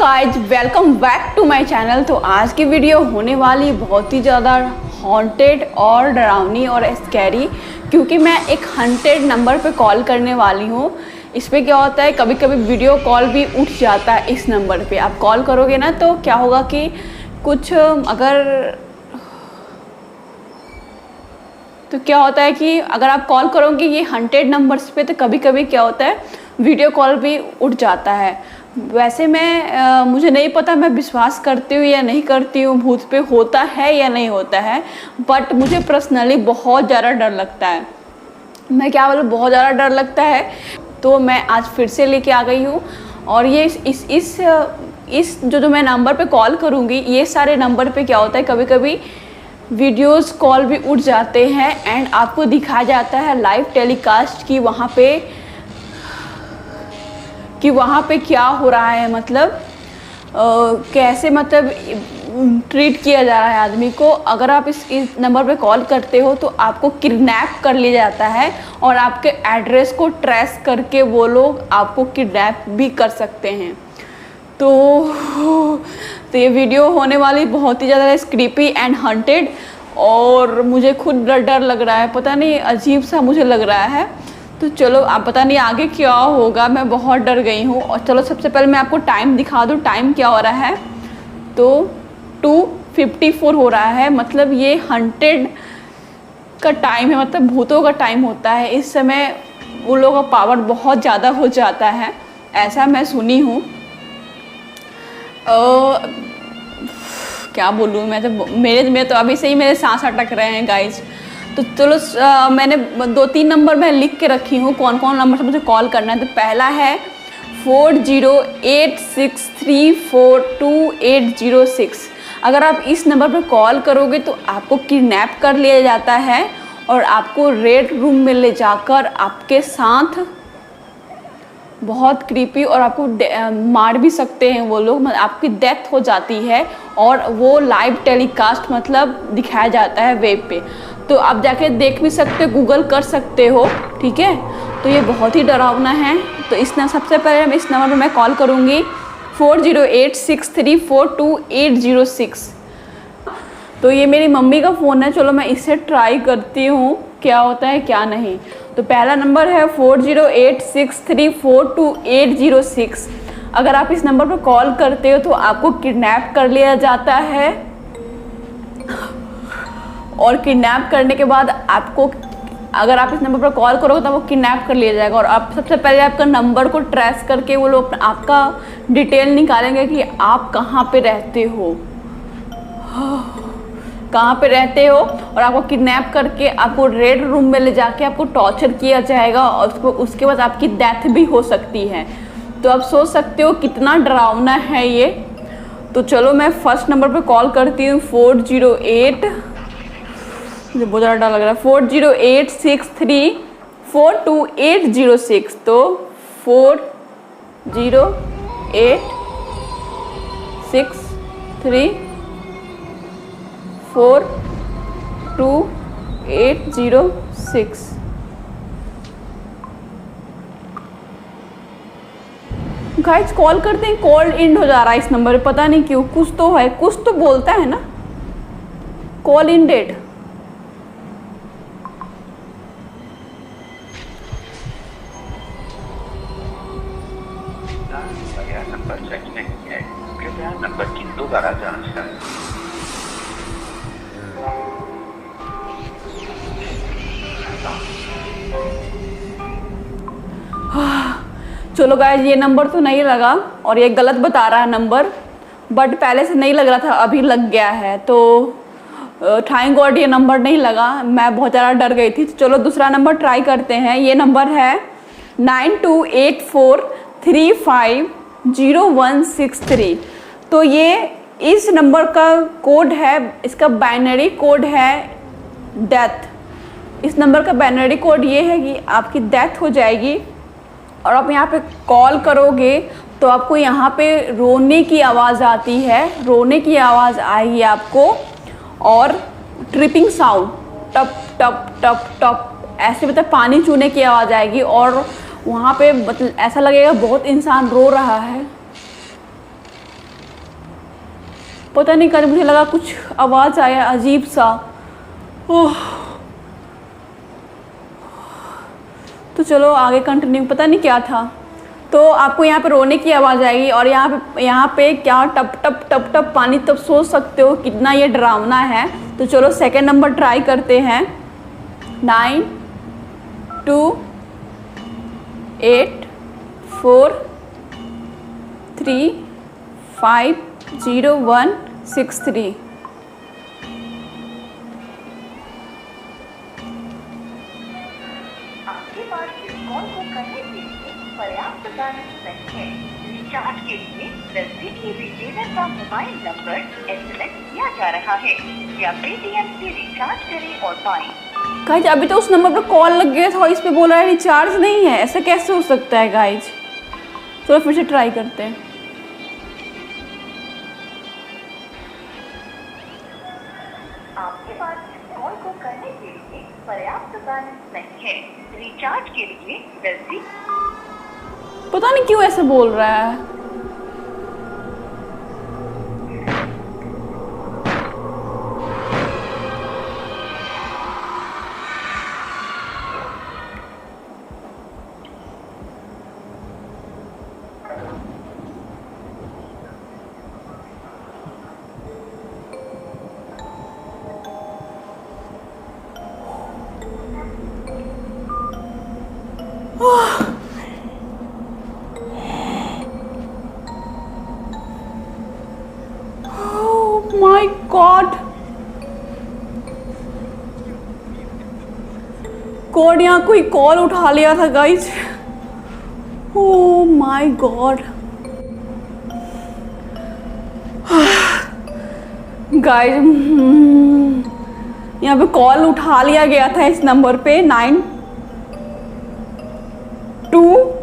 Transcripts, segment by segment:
Guys, welcome back to my channel. तो आज की वीडियो होने वाली बहुत ही ज़्यादा हॉन्टेड और डरावनी और स्कैरी, क्योंकि मैं एक हंटेड नंबर पे कॉल करने वाली हूँ। इस पर क्या होता है, कभी कभी वीडियो कॉल भी उठ जाता है। इस नंबर पे आप कॉल करोगे ना तो क्या होगा कि कुछ क्या होता है कि अगर आप कॉल करोगे ये हंटेड नंबर्स पे तो कभी कभी क्या होता है वीडियो कॉल भी उठ जाता है। वैसे मैं मुझे नहीं पता मैं विश्वास करती हूँ या नहीं करती हूँ, भूत पे होता है या नहीं होता है, बट मुझे पर्सनली बहुत ज़्यादा डर लगता है। मैं क्या बोलूँ, बहुत ज़्यादा डर लगता है। तो मैं आज फिर से लेके आ गई हूँ और ये इस जो मैं नंबर पे कॉल करूँगी, ये सारे नंबर पे क्या होता है कभी कभी वीडियोस कॉल भी उठ जाते हैं एंड आपको दिखाया जाता है लाइव टेलीकास्ट कि वहाँ पे क्या हो रहा है, मतलब कैसे मतलब ट्रीट किया जा रहा है आदमी को। अगर आप इस नंबर पे कॉल करते हो तो आपको किडनैप कर लिया जाता है और आपके एड्रेस को ट्रेस करके वो लोग आपको किडनैप भी कर सकते हैं। तो ये वीडियो होने वाली बहुत ही ज़्यादा क्रीपी एंड हंटेड और मुझे खुद डर लग रहा है, पता नहीं अजीब सा मुझे लग रहा है। तो चलो, आप पता नहीं आगे क्या होगा, मैं बहुत डर गई हूँ। और चलो सबसे पहले मैं आपको टाइम दिखा दूँ, टाइम क्या हो रहा है। तो 2:54 हो रहा है, मतलब ये हंटेड का टाइम है, मतलब भूतों का टाइम होता है। इस समय उन लोगों का पावर बहुत ज़्यादा हो जाता है, ऐसा मैं सुनी हूँ। क्या बोलूँ मैं, तो मेरे तो अभी से ही मेरे सांस अटक रहे हैं गाइज। तो चलो मैंने 2-3 नंबर मैं लिख के रखी हूँ कौन कौन नंबर से मुझे कॉल करना है। तो पहला है 4086342806। अगर आप इस नंबर पर कॉल करोगे तो आपको किडनैप कर लिया जाता है और आपको रेड रूम में ले जाकर आपके साथ बहुत क्रीपी और आपको मार भी सकते हैं वो लोग, मतलब आपकी डेथ हो जाती है और वो लाइव टेलीकास्ट मतलब दिखाया जाता है वेब पे। तो आप जाके देख भी सकते हो, गूगल कर सकते हो, ठीक है। तो ये बहुत ही डरावना है। तो सबसे पहले इस नंबर पर मैं कॉल करूँगी 4086342806। तो ये मेरी मम्मी का फ़ोन है, चलो मैं इससे ट्राई करती हूँ क्या होता है क्या नहीं। तो पहला नंबर है 4086342806। अगर आप इस नंबर पर कॉल करते हो तो आपको किडनैप कर लिया जाता है और किडनैप करने के बाद आपको, अगर आप इस नंबर पर कॉल करोगे तो वो किडनैप कर लिया जाएगा और आप सबसे पहले आपका नंबर को ट्रेस करके वो लोग आपका डिटेल निकालेंगे कि आप कहाँ पे रहते हो, और आपको किडनैप करके आपको रेड रूम में ले जाके आपको टॉर्चर किया जाएगा और उसके बाद आपकी डेथ भी हो सकती है। तो आप सोच सकते हो कितना डरावना है ये। तो चलो मैं फर्स्ट नंबर पे कॉल करती हूँ 408, मुझे बहुत ज़्यादा डर लग रहा है, 4086342806। तो 4086342806। गाइस कॉल करते हैं, कॉल एंड हो जा रहा है इस नंबर पे, पता नहीं क्यों। कुछ तो है, कुछ तो बोलता है ना, कॉल एंडेड। नंबर सही नहीं है, कृपया नंबर की दोबारा जांच करें। चलो गाइस, ये नंबर तो नहीं लगा और ये गलत बता रहा है नंबर, बट पहले से नहीं लग रहा था, अभी लग गया है। तो थैंक गॉड ये नंबर नहीं लगा, मैं बहुत ज़्यादा डर गई थी। तो चलो दूसरा नंबर ट्राई करते हैं। ये नंबर है 9284350163। तो ये इस नंबर का कोड है, इसका बाइनरी कोड है डेथ। इस नंबर का बाइनरी कोड ये है कि आपकी डेथ हो जाएगी और आप यहाँ पे कॉल करोगे तो आपको यहाँ पे रोने की आवाज़ आती है, रोने की आवाज़ आएगी आपको और ट्रिपिंग साउंड, टप टप टप टप ऐसे, मतलब पानी चूने की आवाज़ आएगी और वहाँ पे मतलब ऐसा लगेगा बहुत इंसान रो रहा है। पता नहीं कल मुझे लगा कुछ आवाज़ आया अजीब सा। ओह, तो चलो आगे कंटिन्यू। पता नहीं क्या था। तो आपको यहाँ पे रोने की आवाज़ आएगी और यहाँ पे क्या टप टप टप टप पानी, तब सोच सकते हो कितना ये डरावना है। तो चलो सेकंड नंबर ट्राई करते हैं। 9 2 8 4 3 5 0 1 6 3। आपके पास इस कॉल को करने के लिए पर्याप्त बैलेंस नहीं है। रिचार्ज के लिए नजदीकी रिटेलर का मोबाइल नंबर SMS किया जा रहा है या पेटीएम से रिचार्ज करें और पाएं। गाइज अभी तो उस नंबर पर कॉल लग गया था, इस पे बोल रहा है रिचार्ज नहीं है। ऐसा कैसे हो सकता है गाइज? चलो फिर से ट्राई करते हैं। आपके पास इस कॉल को करने के लिए पर्याप्त बैलेंस नहीं है। रिचार्ज के लिए नजदीक पता नहीं क्यों ऐसे बोल रहा है। माय गॉड, गॉड यहाँ कोई कॉल उठा लिया था guys. Oh my God guys, यहाँ पे कॉल उठा लिया गया था इस नंबर पे 9 2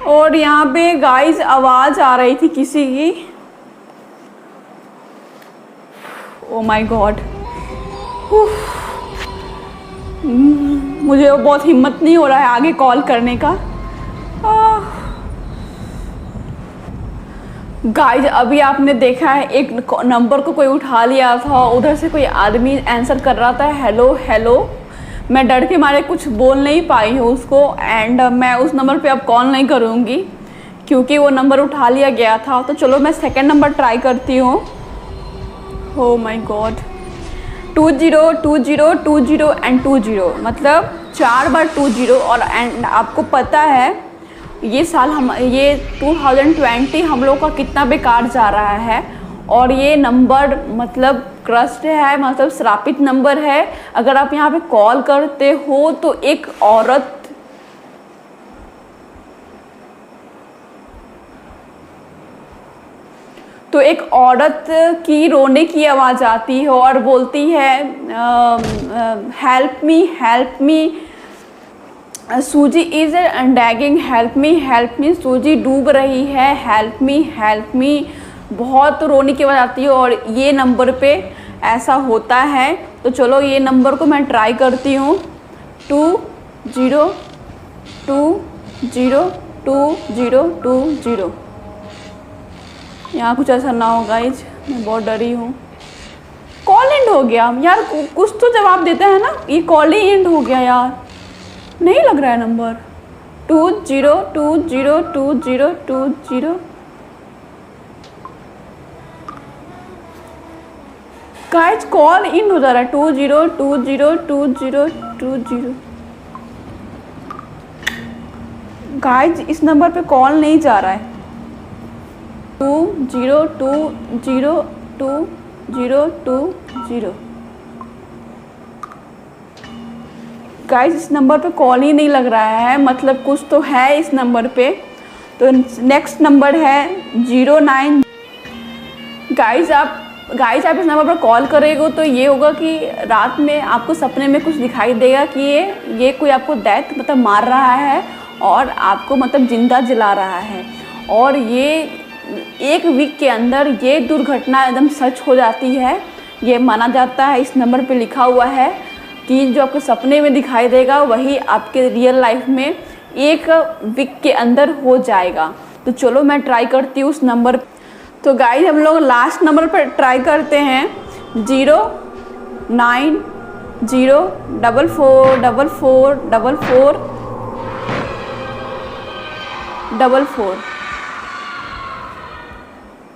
और यहाँ पे गाइज आवाज आ रही थी किसी की। ओ माय गॉड, मुझे बहुत हिम्मत नहीं हो रहा है आगे कॉल करने का। गाइज अभी आपने देखा है एक नंबर को कोई उठा लिया था, उधर से कोई आदमी आंसर कर रहा था हेलो हेलो। मैं डर के मारे कुछ बोल नहीं पाई हूँ उसको, एंड मैं उस नंबर पे अब कॉल नहीं करूँगी क्योंकि वो नंबर उठा लिया गया था। तो चलो मैं सेकंड नंबर ट्राई करती हूँ। हो माय गॉड, 20 20 20 एंड 20, मतलब 4 बार 20। और एंड आपको पता है ये साल ये 2020 हम लोग का कितना बेकार जा रहा है। और ये नंबर मतलब क्रस्ट है, मतलब श्रापित नंबर है। अगर आप यहाँ पे कॉल करते हो तो एक औरत की रोने की आवाज़ आती है और बोलती है हेल्प मी सूजी इज डैगिंग, हेल्प मी सूजी डूब रही है, हेल्प मी। बहुत रोने की आवाज़ आती है और ये नंबर पे ऐसा होता है। तो चलो ये नंबर को मैं ट्राई करती हूँ। 20 20 20 20। यहाँ कुछ ऐसा ना हो गाइज, मैं बहुत डरी हूँ। कॉल एंड हो गया यार, कुछ तो जवाब देता है ना। ये कॉल ही एंड हो गया यार, नहीं लग रहा है नंबर। 20 20 20 20। गाइज कॉल इन हो जा रहा है। 20 20 20 20। गाइज इस नंबर पे कॉल नहीं जा रहा है। 20 20 20 गाइज इस नंबर पे कॉल ही नहीं लग रहा है, मतलब कुछ तो है इस नंबर पे। तो नेक्स्ट नंबर है 09। गाइज आप इस नंबर पर कॉल करेंगे तो ये होगा कि रात में आपको सपने में कुछ दिखाई देगा कि ये कोई आपको डेथ मतलब मार रहा है और आपको मतलब जिंदा जला रहा है। और ये 1 वीक के अंदर ये दुर्घटना एकदम सच हो जाती है। ये माना जाता है, इस नंबर पे लिखा हुआ है कि जो आपको सपने में दिखाई देगा वही आपके रियल लाइफ में 1 वीक के अंदर हो जाएगा। तो चलो मैं ट्राई करती हूँ उस नंबर। तो गाइस हम लोग लास्ट नंबर पर ट्राई करते हैं 09044444444।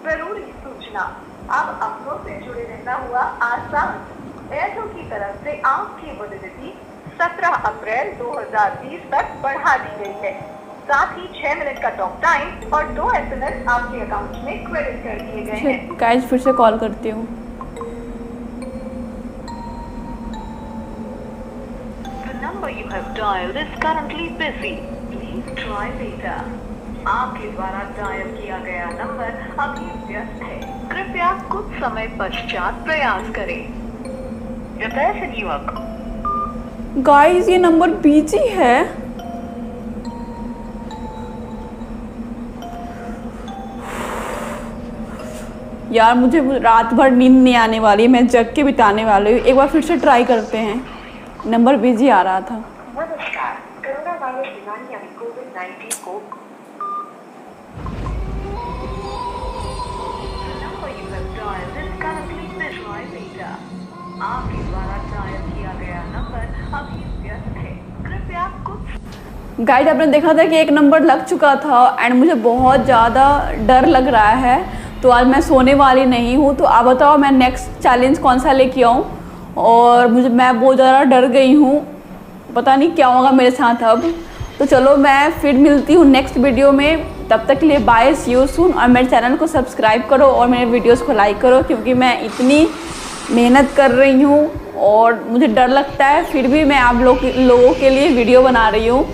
जरूरी सूचना, अब अपनों से जुड़े रहना हुआ आसान। एयरटेल की तरफ से आपकी वैलिडिटी 17 अप्रैल 2020 तक बढ़ा दी गई है। साथ ही 6 मिनट का टॉक टाइम और 2 SMS आपके अकाउंट में क्रेडिट कर दिए गए हैं। गाइस फिर से कॉल करती हूँ। The number you have dialed is currently busy. Please try later. आपके द्वारा डायल किया गया नंबर अभी व्यस्त है। कृपया कुछ समय पश्चात प्रयास करें। The person you are guys ये नंबर बिजी है। यार मुझे रात भर नींद नहीं आने वाली, मैं जग के बिताने वाली हूँ। एक बार फिर से ट्राई करते हैं। नंबर बिजी आ रहा था। नमस्कार, कोरोना वायरस बीमारी यानी कोविड-19 को number you have dialled is currently busy. later. आपके द्वारा डायल किया गया नंबर अभी व्यस्त है। कृपया कुछ गाइड आपने देखा था कि एक नंबर लग चुका था एंड मुझे बहुत ज़्यादा डर लग रहा है, तो आज मैं सोने वाली नहीं हूँ। तो आप बताओ मैं नेक्स्ट चैलेंज कौन सा लेके आऊँ। और मैं बहुत ज़्यादा डर गई हूँ, पता नहीं क्या होगा मेरे साथ अब। तो चलो मैं फिर मिलती हूँ नेक्स्ट वीडियो में। तब तक के लिए बाय, सी यू सून। और मेरे चैनल को सब्सक्राइब करो और मेरे वीडियोस को लाइक करो, क्योंकि मैं इतनी मेहनत कर रही हूँ और मुझे डर लगता है, फिर भी मैं आप लोगों के लिए वीडियो बना रही हूँ।